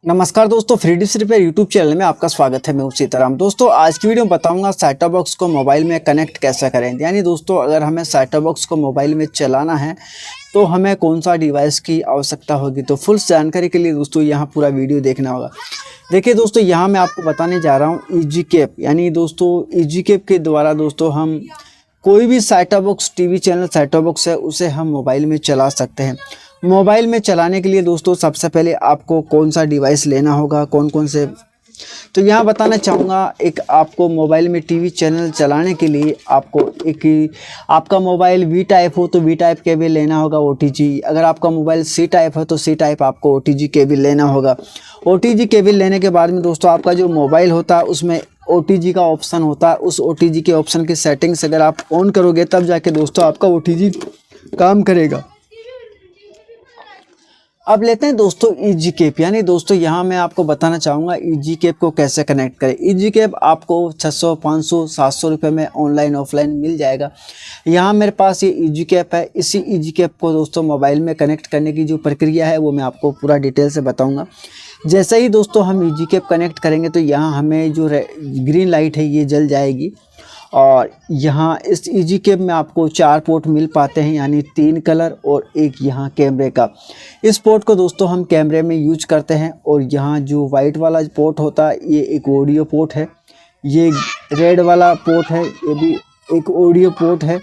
नमस्कार दोस्तों, free dish repair YouTube channel में आपका स्वागत है। मैं उसी तरह दोस्तों आज की वीडियो में बताऊंगा सेट टॉप बॉक्स को मोबाइल में कनेक्ट कैसे करें। यानी दोस्तों अगर हमें सेट टॉप बॉक्स को मोबाइल में चलाना है तो हमें कौन सा डिवाइस की आवश्यकता होगी। तो फुल जानकारी के लिए दोस्तों यहाँ पूरा वीडियो देखना होगा। देखिए दोस्तों, यहाँ मैं आपको बताने जा रहा हूँ ईजी कैप। यानी दोस्तों ईजी कैप के द्वारा दोस्तों हम कोई भी set top box TV channel set top box है उसे हम मोबाइल में चला सकते हैं। मोबाइल में चलाने के लिए दोस्तों सबसे पहले आपको कौन सा डिवाइस लेना होगा, कौन कौन से, तो यहाँ बताना चाहूँगा। एक आपको मोबाइल में टीवी चैनल चलाने के लिए आपको एक आपका मोबाइल वी टाइप हो तो वी टाइप केबल लेना होगा OTG। अगर आपका मोबाइल सी टाइप है तो सी टाइप आपको OTG केबल लेना होगा। OTG केबल लेने के बाद में दोस्तों आपका जो मोबाइल होता है उसमें OTG का ऑप्शन होता है। उस OTG के ऑप्शन की सेटिंग्स अगर आप ऑन करोगे तब जाके दोस्तों आपका OTG काम करेगा। अब लेते हैं दोस्तों ईजी कैप। यानी दोस्तों यहाँ मैं आपको बताना चाहूँगा ईजी कैप को कैसे कनेक्ट करें। ईजी कैप आपको 600, 500, 700 रुपये में ऑनलाइन ऑफलाइन मिल जाएगा। यहाँ मेरे पास ये ईजी कैप है। इसी ईजी कैप को दोस्तों मोबाइल में कनेक्ट करने की जो प्रक्रिया है वो मैं आपको पूरा डिटेल से बताऊँगा। जैसे ही दोस्तों हम ईजी कैप कनेक्ट करेंगे तो यहाँ हमें जो ग्रीन लाइट है ये जल जाएगी। और यहाँ इस ईजी कैप में आपको 4 पोर्ट मिल पाते हैं, यानी 3 कलर और एक यहाँ कैमरे का। इस पोर्ट को दोस्तों हम कैमरे में यूज करते हैं। और यहाँ जो वाइट वाला पोर्ट होता है ये एक ऑडियो पोर्ट है, ये रेड वाला पोर्ट है ये भी एक ऑडियो पोर्ट है।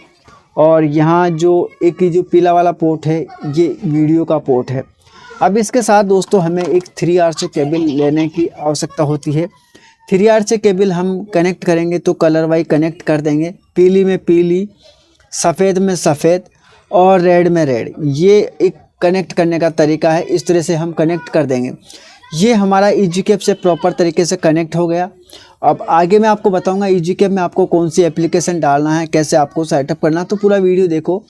और यहाँ जो पीला वाला पोर्ट है ये वीडियो का पोर्ट है। अब इसके साथ दोस्तों हमें एक 3RC केबल लेने की आवश्यकता होती है। 3RC केबल हम कनेक्ट करेंगे तो कलर वाइज कनेक्ट कर देंगे। पीली में पीली, सफ़ेद में सफ़ेद और रेड में रेड। ये एक कनेक्ट करने का तरीका है। इस तरह से हम कनेक्ट कर देंगे। ये हमारा ईजी कैप से प्रॉपर तरीके से कनेक्ट हो गया। अब आगे मैं आपको बताऊंगा ईजी कैप में आपको कौन सी एप्लीकेशन डालना है, कैसे आपको सेटअप करना है, तो पूरा वीडियो देखो।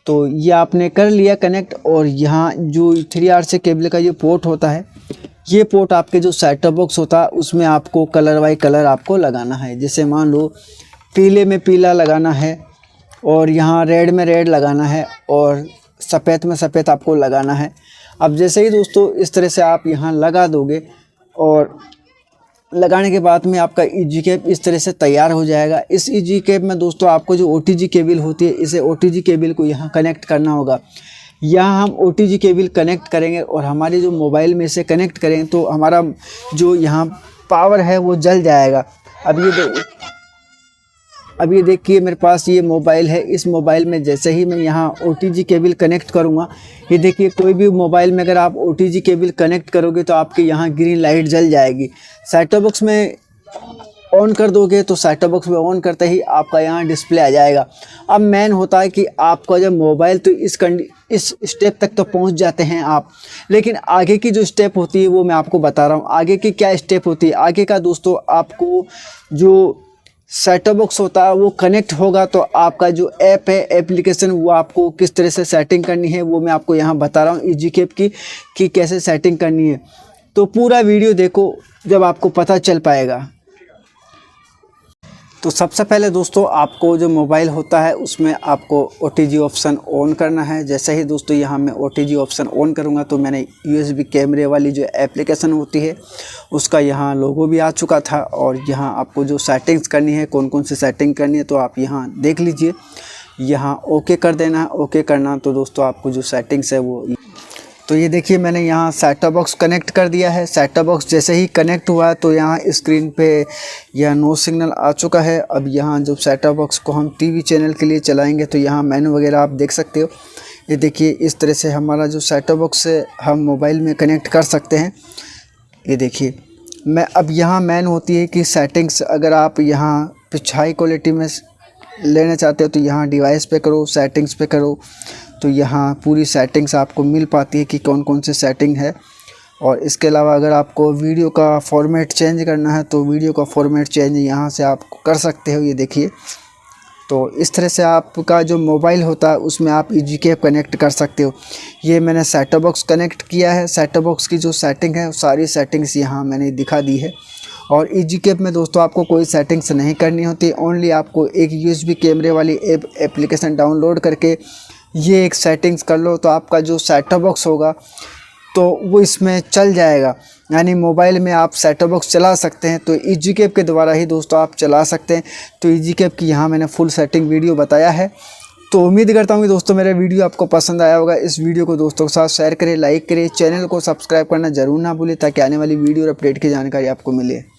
तो ये आपने कर लिया कनेक्ट। और यहाँ जो 3RC केबल का ये पोर्ट होता है, ये पोर्ट आपके जो सेट टॉप बॉक्स होता है उसमें आपको कलर वाइज कलर आपको लगाना है। जैसे मान लो पीले में पीला लगाना है और यहाँ रेड में रेड लगाना है और सफ़ेद में सफ़ेद आपको लगाना है। अब जैसे ही दोस्तों इस तरह से आप यहाँ लगा दोगे और लगाने के बाद में आपका ईजी कैप इस तरह से तैयार हो जाएगा। इस ईजी कैप में दोस्तों आपको जो OTG केबल होती है, इसे OTG केबल को यहाँ कनेक्ट करना होगा। यहाँ हम OTG केबल कनेक्ट करेंगे और हमारे जो मोबाइल में से कनेक्ट करेंगे तो हमारा जो यहाँ पावर है वो जल जाएगा। अब ये देखिए मेरे पास ये मोबाइल है। इस मोबाइल में जैसे ही मैं यहाँ OTG केबल कनेक्ट करूँगा, ये देखिए कोई भी मोबाइल में अगर आप OTG केबल कनेक्ट करोगे तो आपके यहाँ ग्रीन लाइट जल जाएगी। सेट टॉप बॉक्स में ऑन कर दोगे तो सेट टॉप बॉक्स में ऑन करते ही आपका यहाँ डिस्प्ले आ जाएगा। अब मेन होता है कि आपका जब मोबाइल तो इस स्टेप तक तो पहुँच जाते हैं आप, लेकिन आगे की जो स्टेप होती है वो मैं आपको बता रहा हूँ। आगे की क्या स्टेप होती है, आगे का दोस्तों आपको जो सेट टॉप बॉक्स होता है वो कनेक्ट होगा तो आपका जो ऐप है एप्लीकेशन वो आपको किस तरह से सेटिंग करनी है वो मैं आपको यहाँ बता रहा हूँ ईजी कैप की कि कैसे सेटिंग करनी है। तो पूरा वीडियो देखो जब आपको पता चल पाएगा। तो सबसे पहले दोस्तों आपको जो मोबाइल होता है उसमें आपको OTG ऑप्शन ऑन करना है। जैसे ही दोस्तों यहाँ मैं OTG ऑप्शन ऑन करूँगा तो मैंने USB कैमरे वाली जो एप्लीकेशन होती है उसका यहाँ लोगो भी आ चुका था। और यहाँ आपको जो सेटिंग्स करनी है, कौन कौन सी सेटिंग करनी है तो आप यहाँ देख लीजिए। यहाँ ओके कर देना है। ओके करना तो दोस्तों आपको जो सेटिंग्स है वो, तो ये देखिए मैंने यहाँ सेट टॉप बॉक्स कनेक्ट कर दिया है। सेट टॉप बॉक्स जैसे ही कनेक्ट हुआ है तो यहाँ स्क्रीन पे यह नो सिग्नल आ चुका है। अब यहाँ जब सेट टॉप बॉक्स को हम टीवी चैनल के लिए चलाएंगे तो यहाँ मेनू वगैरह आप देख सकते हो। ये देखिए इस तरह से हमारा जो सेट टॉप बॉक्स है हम मोबाइल में कनेक्ट कर सकते हैं। ये देखिए मैं अब यहाँ मेन होती है कि सेटिंग्स, अगर आप यहाँ कुछ हाई क्वालिटी में लेना चाहते हो तो यहाँ डिवाइस पे करो, सेटिंग्स पे करो, तो यहाँ पूरी सेटिंग्स आपको मिल पाती है कि कौन कौन सी सेटिंग है। और इसके अलावा अगर आपको वीडियो का फॉर्मेट चेंज करना है तो वीडियो का फॉर्मेट चेंज यहाँ से आप कर सकते हो। ये देखिए तो इस तरह से आपका जो मोबाइल होता है उसमें आप ईजी कैप कनेक्ट कर सकते हो। ये मैंने सेट टॉप बॉक्स कनेक्ट किया है। सेट टॉप बॉक्स की जो सेटिंग है सारी सेटिंग्स यहाँ मैंने दिखा दी है। और ईजी कैप में दोस्तों आपको कोई सेटिंग्स नहीं करनी होती, ओनली आपको एक USB कैमरे वाली एप्लीकेशन डाउनलोड करके ये एक सेटिंग्स कर लो तो आपका जो सेट टॉप बॉक्स होगा तो वो इसमें चल जाएगा, यानी मोबाइल में आप सेट टॉप बॉक्स चला सकते हैं। तो ईजी केप के द्वारा ही दोस्तों आप चला सकते हैं। तो ईजी केप की यहाँ मैंने फुल सेटिंग वीडियो बताया है। तो उम्मीद करता हूँ कि दोस्तों मेरा वीडियो आपको पसंद आया होगा। इस वीडियो को दोस्तों के साथ शेयर करें, लाइक करें, चैनल को सब्सक्राइब करना जरूर ना भूलें ताकि आने वाली वीडियो और अपडेट की जानकारी आपको मिले।